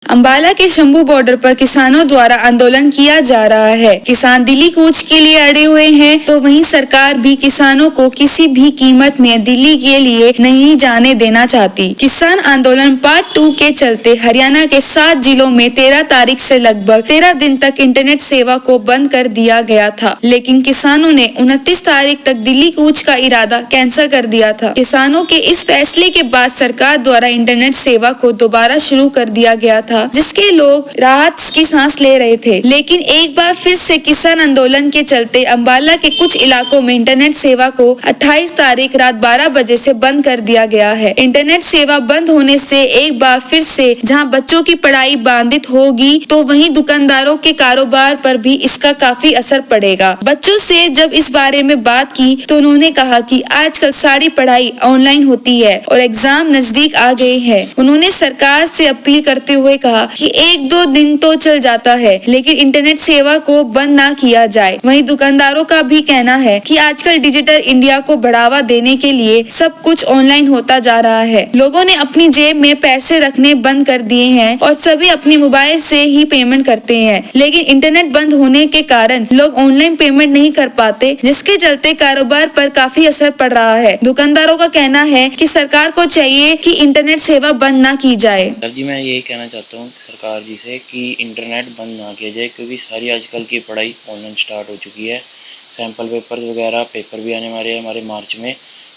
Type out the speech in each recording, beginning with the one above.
अंबाला के शंभू बॉर्डर पर किसानों द्वारा आंदोलन किया जा रहा है। किसान दिल्ली कूच के लिए अड़े हुए हैं, तो वहीं सरकार भी किसानों को किसी भी कीमत में दिल्ली के लिए नहीं जाने देना चाहती। किसान आंदोलन पार्ट 2 के चलते हरियाणा के 7 जिलों में 13 तारीख से लगभग 13 दिन तक इंटरनेट सेवा को बंद कर दिया गया था, लेकिन किसानों ने 29 तारीख तक दिल्ली कूच का इरादा कैंसिल कर दिया था। किसानों के इस फैसले के बाद सरकार द्वारा इंटरनेट सेवा को दोबारा शुरू कर दिया गया था, जिसके लोग राहत की सांस ले रहे थे। लेकिन एक बार फिर से किसान आंदोलन के चलते अंबाला के कुछ इलाकों में इंटरनेट सेवा को 28 तारीख रात 12 बजे से बंद कर दिया गया है। इंटरनेट सेवा बंद होने से एक बार फिर से जहां बच्चों की पढ़ाई बाधित होगी, तो वहीं दुकानदारों के कारोबार पर भी इसका काफी असर पड़ेगा। बच्चों से जब इस बारे में बात की तो उन्होंने कहा कि आजकल सारी पढ़ाई ऑनलाइन होती है और एग्जाम नजदीक आ गए हैं। उन्होंने सरकार से अपील करते हुए कहा कि 1-2 दिन तो चल जाता है, लेकिन इंटरनेट सेवा को बंद ना किया जाए। वहीं दुकानदारों का भी कहना है कि आजकल डिजिटल इंडिया को बढ़ावा देने के लिए सब कुछ ऑनलाइन होता जा रहा है। लोगों ने अपनी जेब में पैसे रखने बंद कर दिए हैं और सभी अपने मोबाइल से ही पेमेंट करते हैं, लेकिन इंटरनेट बंद होने के कारण लोग ऑनलाइन पेमेंट नहीं कर पाते, जिसके चलते कारोबार पर काफी असर पड़ रहा है। दुकानदारों का कहना है कि सरकार को चाहिए कि इंटरनेट सेवा बंद ना की जाए। सर जी, मैं यही कहना चाहता हूँ सरकार जी से कि इंटरनेट बंद ना किया जाए, क्योंकि सारी आजकल की पढ़ाई ऑनलाइन स्टार्ट हो चुकी है। सैम्पल पेपर वगैरह पेपर भी आने वाले हैं हमारे मार्च में,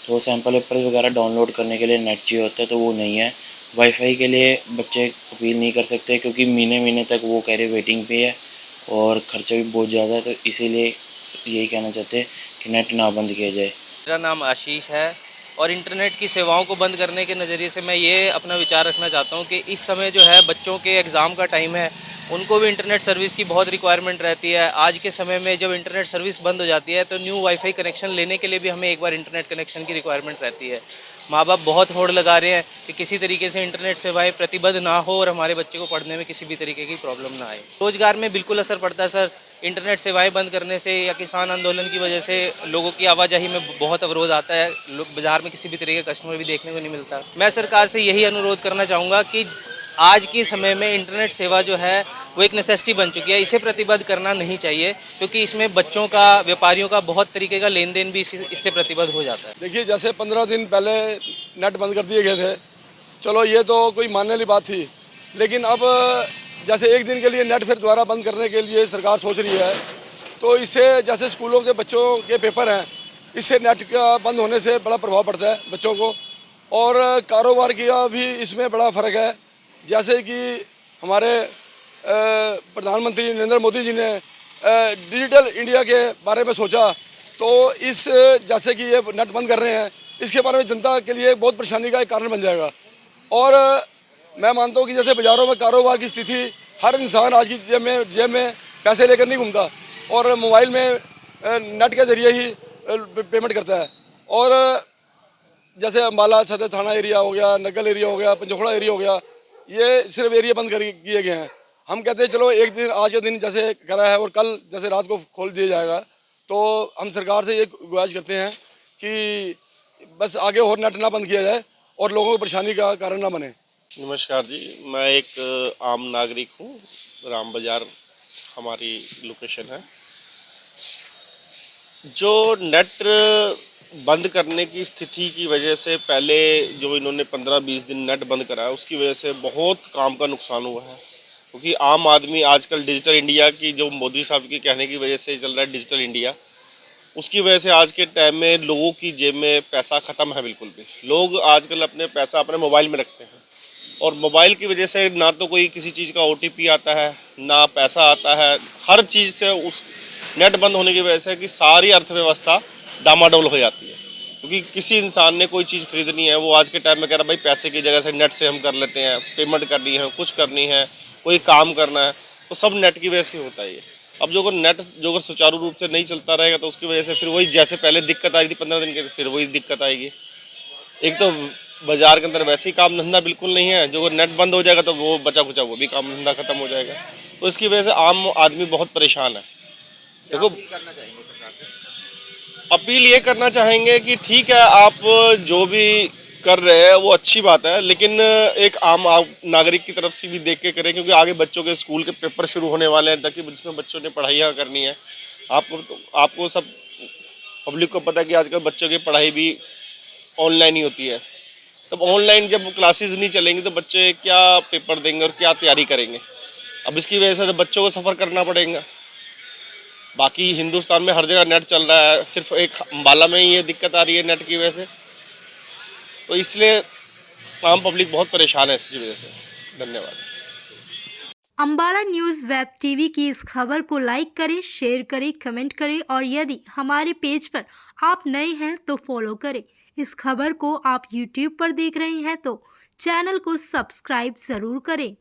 तो सैम्पल पेपर वगैरह डाउनलोड करने के लिए नेट चाहिए होता है, तो वो नहीं है। वाईफाई के लिए बच्चे अपील नहीं कर सकते, क्योंकि महीने तक वो कह रहे वेटिंग पे है और खर्चा भी बहुत ज़्यादा है, तो इसीलिए यही कहना चाहते हैं कि नेट ना बंद किया जाए। मेरा नाम आशीष है और इंटरनेट की सेवाओं को बंद करने के नज़रिए से मैं ये अपना विचार रखना चाहता हूँ कि इस समय जो है बच्चों के एग्ज़ाम का टाइम है, उनको भी इंटरनेट सर्विस की बहुत रिक्वायरमेंट रहती है। आज के समय में जब इंटरनेट सर्विस बंद हो जाती है तो न्यू वाईफाई कनेक्शन लेने के लिए भी हमें एक बार इंटरनेट कनेक्शन की रिक्वायरमेंट रहती है। माँ बाप बहुत होड़ लगा रहे हैं कि किसी तरीके से इंटरनेट सेवाएं प्रतिबद्ध ना हो और हमारे बच्चे को पढ़ने में किसी भी तरीके की प्रॉब्लम ना आए। रोजगार में बिल्कुल असर पड़ता है सर। इंटरनेट सेवाएं बंद करने से या किसान आंदोलन की वजह से लोगों की आवाजाही में बहुत अवरोध आता है। बाजार में किसी भी तरीके का कस्टमर भी देखने को नहीं मिलता। मैं सरकार से यही अनुरोध करना चाहूँगा कि आज के समय में इंटरनेट सेवा जो है वो एक नेसेसिटी बन चुकी है, इसे प्रतिबद्ध करना नहीं चाहिए, क्योंकि इसमें बच्चों का, व्यापारियों का बहुत तरीके का लेन देन भी इससे प्रतिबद्ध हो जाता है। देखिए, जैसे 15 दिन पहले नेट बंद कर दिए गए थे, चलो ये तो कोई मानने वाली बात थी, लेकिन अब जैसे एक दिन के लिए नेट फिर दोबारा बंद करने के लिए सरकार सोच रही है, तो इससे जैसे स्कूलों के बच्चों के पेपर हैं, इससे नेट का बंद होने से बड़ा प्रभाव पड़ता है बच्चों को, और कारोबार का भी इसमें बड़ा फ़र्क है। जैसे कि हमारे प्रधानमंत्री नरेंद्र मोदी जी ने डिजिटल इंडिया के बारे में सोचा, तो इस जैसे कि ये नेट बंद कर रहे हैं, इसके बारे में जनता के लिए बहुत परेशानी का एक कारण बन जाएगा। और मैं मानता हूँ कि जैसे बाज़ारों में कारोबार की स्थिति, हर इंसान आज की जेब में पैसे लेकर नहीं घूमता और मोबाइल में नेट के ज़रिए ही पेमेंट करता है। और जैसे अम्बाला सदर थाना एरिया हो गया, नग्गल एरिया हो गया, पंचोखड़ा एरिया हो गया, ये सिर्फ एरिया बंद कर किए गए हैं। हम कहते हैं चलो एक दिन, आज के दिन जैसे करा है और कल जैसे रात को खोल दिया जाएगा, तो हम सरकार से ये गुजारिश करते हैं कि बस आगे और नेट ना बंद किया जाए और लोगों को परेशानी का कारण ना बने। नमस्कार जी, मैं एक आम नागरिक हूँ। राम बाज़ार हमारी लोकेशन है। जो नेट बंद करने की स्थिति की वजह से पहले जो इन्होंने 15-20 दिन नेट बंद करा है, उसकी वजह से बहुत काम का नुकसान हुआ है, क्योंकि आम आदमी आजकल डिजिटल इंडिया की, जो मोदी साहब की कहने की वजह से चल रहा है डिजिटल इंडिया, उसकी वजह से आज के टाइम में लोगों की जेब में पैसा ख़त्म है। बिल्कुल भी लोग आजकल अपने पैसा अपने मोबाइल में रखते हैं, और मोबाइल की वजह से ना तो कोई किसी चीज़ का OTP आता है, ना पैसा आता है। हर चीज़ से उस नेट बंद होने की वजह से कि सारी अर्थव्यवस्था डामाडोल हो जाती है, क्योंकि किसी इंसान ने कोई चीज़ खरीदनी है, वो आज के टाइम में कह रहा है भाई पैसे की जगह से नेट से हम कर लेते हैं, पेमेंट करनी है, कुछ करनी है, कोई काम करना है, तो सब नेट की वजह से होता है ये। अब जो नेट जो सुचारू रूप से नहीं चलता रहेगा, तो उसकी वजह से फिर वही जैसे पहले दिक्कत आई थी 15 दिन के, फिर वही दिक्कत आएगी। एक तो बाज़ार के अंदर वैसे ही काम धंधा बिल्कुल नहीं है, जो नेट बंद हो जाएगा तो वो बचा खुचा वो भी काम धंधा ख़त्म हो जाएगा, तो इसकी वजह से आम आदमी बहुत परेशान है। देखो, अपील ये करना चाहेंगे कि ठीक है, आप जो भी कर रहे हैं वो अच्छी बात है, लेकिन एक आम नागरिक की तरफ से भी देख के करें, क्योंकि आगे बच्चों के स्कूल के पेपर शुरू होने वाले हैं, ताकि जिसमें बच्चों ने पढ़ाइयाँ करनी है। आपको सब पब्लिक को पता है कि आजकल बच्चों की पढ़ाई भी ऑनलाइन ही होती है। तब ऑनलाइन जब क्लासेस नहीं चलेंगी तो बच्चे क्या पेपर देंगे और क्या तैयारी करेंगे। अब इसकी वजह से तो बच्चों को सफ़र करना पड़ेगा। बाकी हिंदुस्तान में हर जगह नेट चल रहा है, सिर्फ एक अम्बाला में ही ये दिक्कत आ रही है नेट की वजह से। तो इसलिए आम पब्लिक बहुत परेशान है इसकी वजह से। धन्यवाद। अम्बाला न्यूज़ वेब टीवी की इस खबर को लाइक करें, शेयर करें, कमेंट करें और यदि हमारे पेज पर आप नए हैं तो फॉलो करें। इस खबर को आप यूट्यूब पर देख रहे हैं तो चैनल को सब्सक्राइब ज़रूर करें।